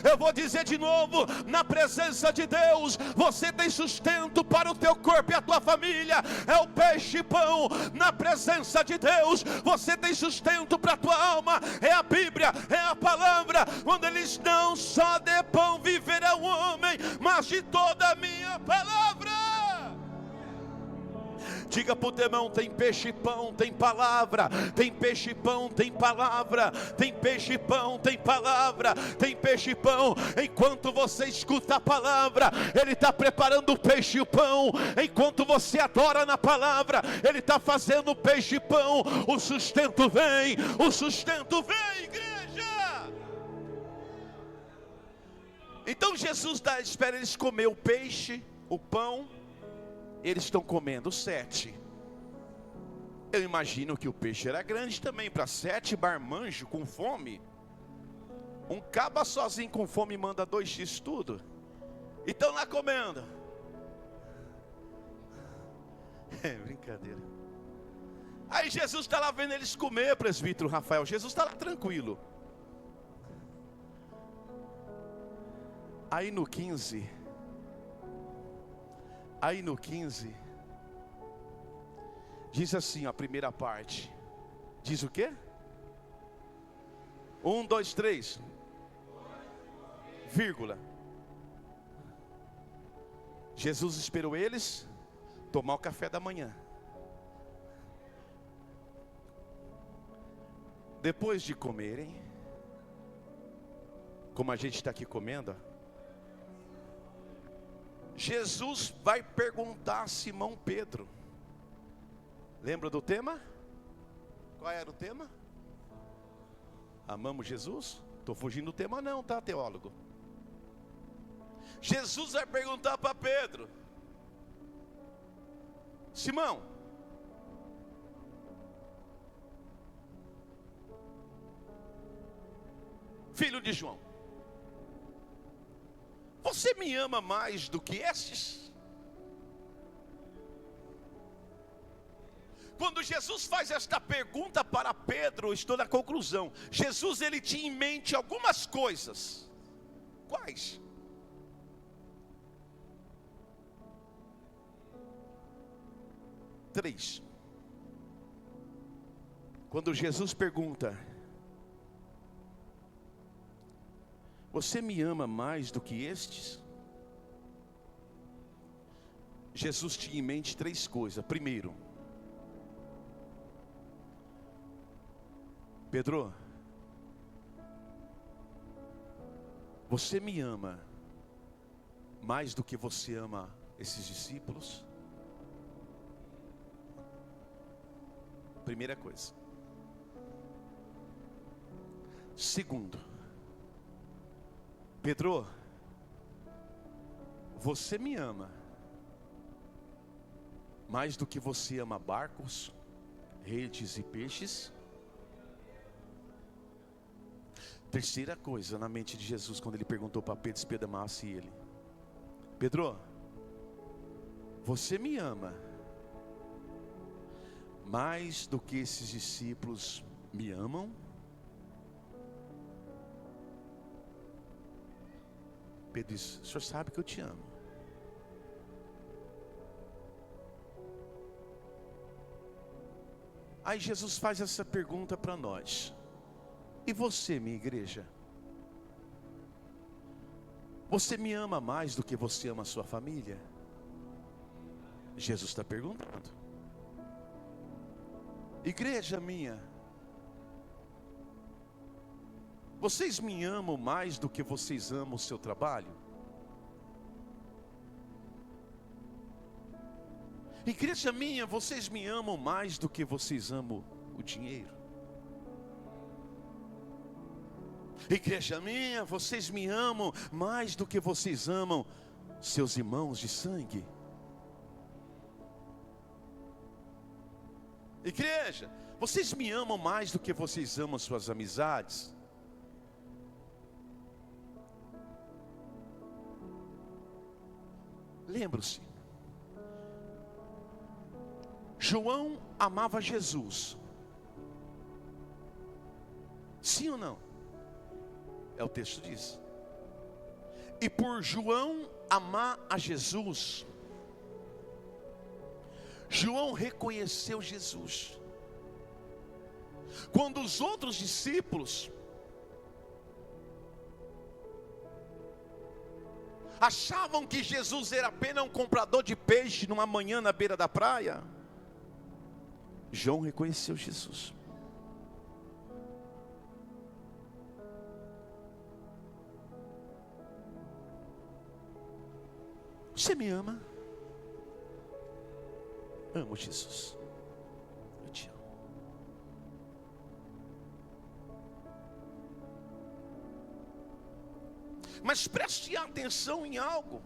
Eu vou dizer de novo, na presença de Deus, você tem sustento para o teu corpo e a tua família, é o peixe e pão. Na presença de Deus, você tem sustento para a tua alma, é a Bíblia, é a palavra, quando eles não só de pão viverá o homem, mas de toda a minha palavra. Diga para o teu irmão: tem peixe e pão, tem palavra. Tem peixe e pão, tem palavra. Tem peixe e pão, tem palavra. Tem peixe e pão. Enquanto você escuta a palavra, Ele está preparando o peixe e o pão. Enquanto você adora na palavra, Ele está fazendo o peixe e pão. O sustento vem, o sustento vem, igreja. Então Jesus espera eles comer o peixe, o pão. Eles estão comendo 7. Eu imagino que o peixe era grande também, para 7 marmanjos com fome. Um caba sozinho com fome manda 2x tudo. E estão lá comendo. É brincadeira. Aí Jesus está lá vendo eles comer, presbítero Rafael. Jesus está lá tranquilo. Aí no 15, diz assim, a primeira parte. Diz o quê? 1, 2, 3. Vírgula. Jesus esperou eles tomar o café da manhã. Depois de comerem, como a gente está aqui comendo, Jesus vai perguntar a Simão Pedro: Lembra do tema? Qual era o tema? Amamos Jesus? Estou fugindo do tema não, tá, teólogo? Jesus vai perguntar para Pedro: Simão, filho de João, você me ama mais do que estes? Quando Jesus faz esta pergunta para Pedro, estou na conclusão. Jesus, ele tinha em mente algumas coisas. Quais? Três. Quando Jesus pergunta: você me ama mais do que estes? Jesus tinha em mente três coisas. Primeiro, Pedro, você me ama mais do que você ama esses discípulos? Primeira coisa. Segundo, Pedro, você me ama mais do que você ama barcos, redes e peixes? Terceira coisa na mente de Jesus, quando ele perguntou para Pedro se Pedro amasse ele: Pedro, você me ama mais do que esses discípulos me amam? Pedro disse: o senhor sabe que eu te amo. Aí Jesus faz essa pergunta para nós: e você, minha igreja? Você me ama mais do que você ama a sua família? Jesus está perguntando. Igreja minha, vocês me amam mais do que vocês amam o seu trabalho? Igreja minha, vocês me amam mais do que vocês amam o dinheiro? Igreja minha, vocês me amam mais do que vocês amam seus irmãos de sangue? Igreja, vocês me amam mais do que vocês amam suas amizades? Lembre-se, João amava Jesus. Sim ou não? É o texto diz. E por João amar a Jesus, João reconheceu Jesus. Quando os outros discípulos achavam que Jesus era apenas um comprador de peixe numa manhã na beira da praia, João reconheceu Jesus. Você me ama? Amo Jesus. Eu te amo. Mas preste atenção em algo.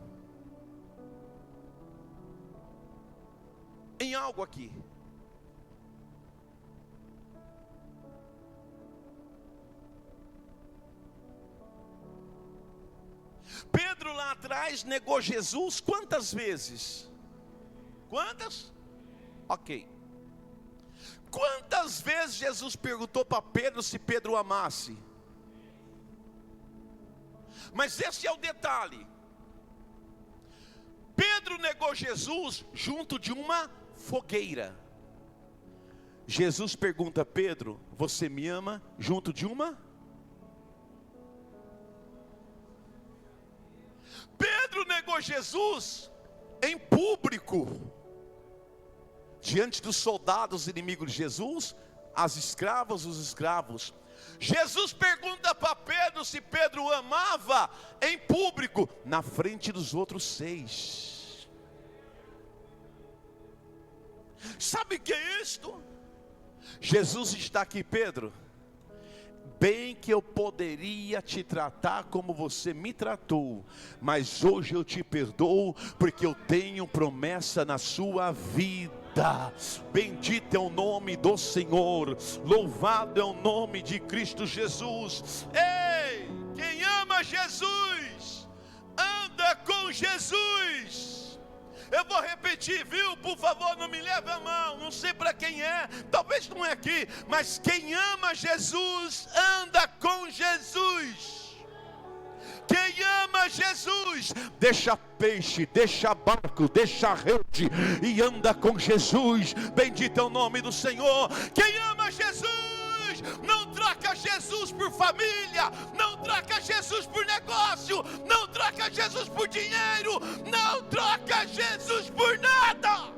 Em algo aqui. Pedro lá atrás negou Jesus quantas vezes? Quantas? Ok. Quantas vezes Jesus perguntou para Pedro se Pedro o amasse? Mas esse é o detalhe. Pedro negou Jesus junto de uma fogueira. Jesus pergunta a Pedro: você me ama junto de uma? Pedro negou Jesus em público, diante dos soldados inimigos de Jesus, as escravas, os escravos. Jesus pergunta para Pedro se Pedro o amava em público, na frente dos outros 6. Sabe o que é isto? Jesus está aqui, Pedro. Bem que eu poderia te tratar como você me tratou, mas hoje eu te perdoo, porque eu tenho promessa na sua vida. Bendito é o nome do Senhor, louvado é o nome de Cristo Jesus. Ei, quem ama Jesus, anda com Jesus. Eu vou repetir, viu? Por favor, não me leve a mão. Não sei para quem é, talvez não é aqui, mas quem ama Jesus, anda com Jesus. Quem ama Jesus, deixa peixe, deixa barco, deixa rede e anda com Jesus. Bendito é o nome do Senhor. Quem ama Jesus, não troca Jesus por família, não troca Jesus por negócio, não troca Jesus por dinheiro, não troca Jesus por nada.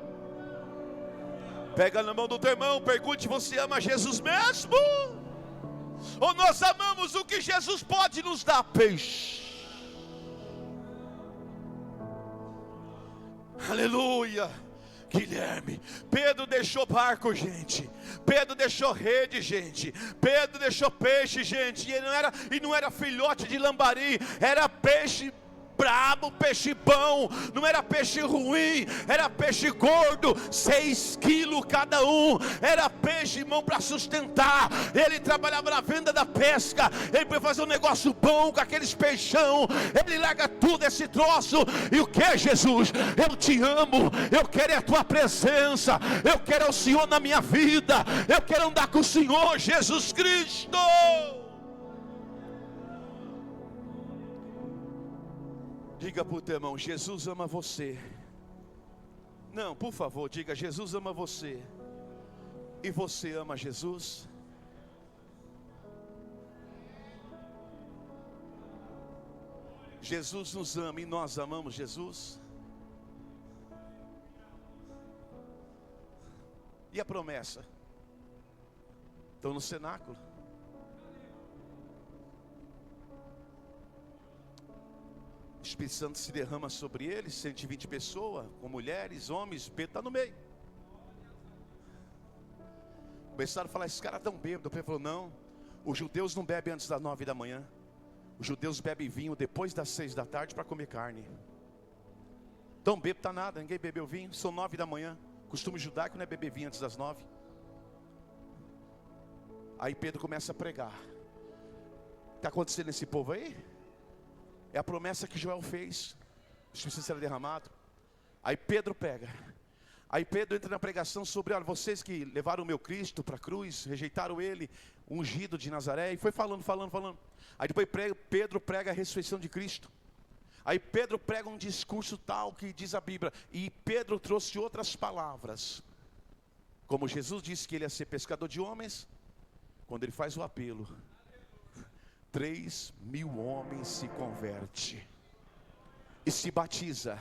Pega na mão do teu irmão, pergunte: você ama Jesus mesmo? Ou nós amamos o que Jesus pode nos dar? Peixe. Aleluia. Guilherme, Pedro deixou barco, gente. Pedro deixou rede, gente. Pedro deixou peixe, gente. E não era filhote de lambari, era peixe brabo, peixe bom. Não era peixe ruim, era peixe gordo, 6 quilos cada um. Era peixe, irmão, para sustentar. Ele trabalhava na venda da pesca. Ele foi fazer um negócio bom com aqueles peixão. Ele larga tudo esse troço. E o que é, Jesus? Eu te amo, eu quero a tua presença, eu quero o Senhor na minha vida, eu quero andar com o Senhor Jesus Cristo. Diga para o teu irmão: Jesus ama você. Não, por favor, diga: Jesus ama você. E você ama Jesus? Jesus nos ama e nós amamos Jesus? E a promessa? Estão no cenáculo. O Espírito Santo se derrama sobre eles, 120 pessoas, com mulheres, homens. Pedro está no meio. Começaram a falar: esses caras estão bêbados. Pedro falou: não, os judeus não bebem antes das 9 da manhã. Os judeus bebem vinho depois das 6 da tarde para comer carne. Então bêbado está nada, ninguém bebeu vinho. São 9 da manhã. Costume judaico não é beber vinho antes das 9. Aí Pedro começa a pregar. Está acontecendo esse povo aí? É a promessa que Joel fez. O Espírito Santo será derramado. Aí Pedro pega. Aí Pedro entra na pregação sobre: olha, vocês que levaram o meu Cristo para a cruz, rejeitaram ele, ungido de Nazaré. E foi falando. Aí depois Pedro prega a ressurreição de Cristo. Aí Pedro prega um discurso tal que diz a Bíblia. E Pedro trouxe outras palavras. Como Jesus disse que ele ia ser pescador de homens, quando ele faz o apelo, 3.000 homens se convertem e se batiza.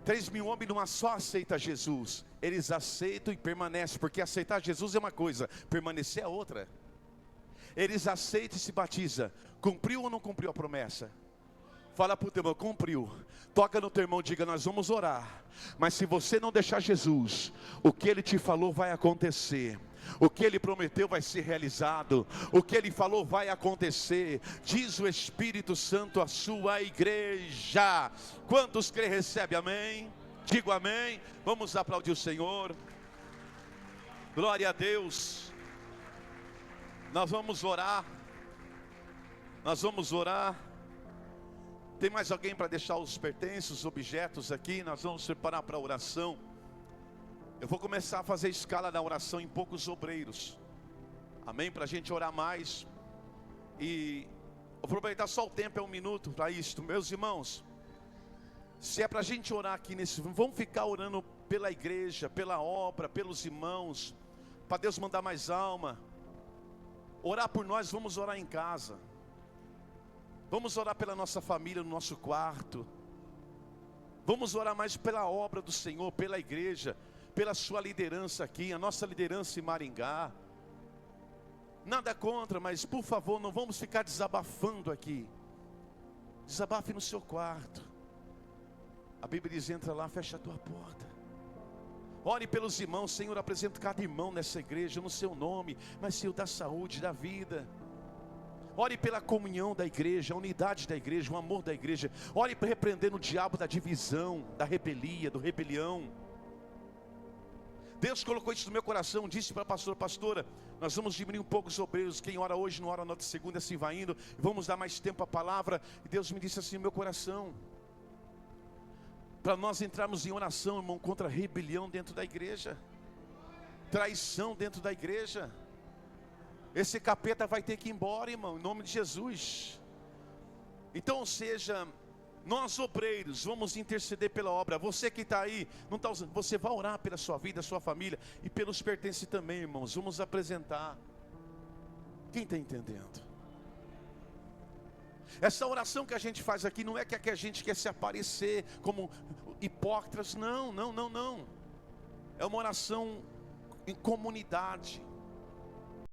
3.000 homens numa só aceita Jesus. Eles aceitam e permanecem, porque aceitar Jesus é uma coisa, permanecer é outra. Eles aceitam e se batizam. Cumpriu ou não cumpriu a promessa? Fala para o teu irmão: cumpriu. Toca no teu irmão, diga: nós vamos orar. Mas se você não deixar Jesus, o que ele te falou vai acontecer. O que ele prometeu vai ser realizado. O que ele falou vai acontecer. Diz o Espírito Santo à sua igreja. Quantos crê recebe amém? Digo amém. Vamos aplaudir o Senhor. Glória a Deus. Nós vamos orar. Nós vamos orar. Tem mais alguém para deixar os pertences, os objetos aqui? Nós vamos preparar para a oração. Eu vou começar a fazer escala na oração em poucos obreiros. Amém? Para a gente orar mais. E aproveitar só o tempo, é 1 minuto para isto. Meus irmãos, se é para a gente orar aqui nesse... Vamos ficar orando pela igreja, pela obra, pelos irmãos, para Deus mandar mais alma. Orar por nós, vamos orar em casa. Vamos orar pela nossa família, no nosso quarto. Vamos orar mais pela obra do Senhor, pela igreja, pela sua liderança aqui, a nossa liderança em Maringá. Nada contra, mas por favor, não vamos ficar desabafando aqui. Desabafe no seu quarto. A Bíblia diz: entra lá, fecha a tua porta. Ore pelos irmãos, Senhor, apresento cada irmão nessa igreja, no seu nome, mas Senhor, da saúde, da vida. Ore pela comunhão da igreja, a unidade da igreja, o amor da igreja. Ore para repreender o diabo da divisão, da rebelia, do rebelião. Deus colocou isso no meu coração, disse para a pastora, nós vamos diminuir um pouco os obreiros, quem ora hoje não ora na outra segunda, assim vai indo, vamos dar mais tempo à palavra. E Deus me disse assim no meu coração, para nós entrarmos em oração, irmão, contra a rebelião dentro da igreja, traição dentro da igreja. Esse capeta vai ter que ir embora, irmão, em nome de Jesus. Então, ou seja, nós obreiros vamos interceder pela obra. Você que está aí, não está usando, você vai orar pela sua vida, sua família e pelos pertences também, irmãos. Vamos apresentar. Quem está entendendo? Essa oração que a gente faz aqui não é que a gente quer se aparecer como hipócritas, não. É uma oração em comunidade.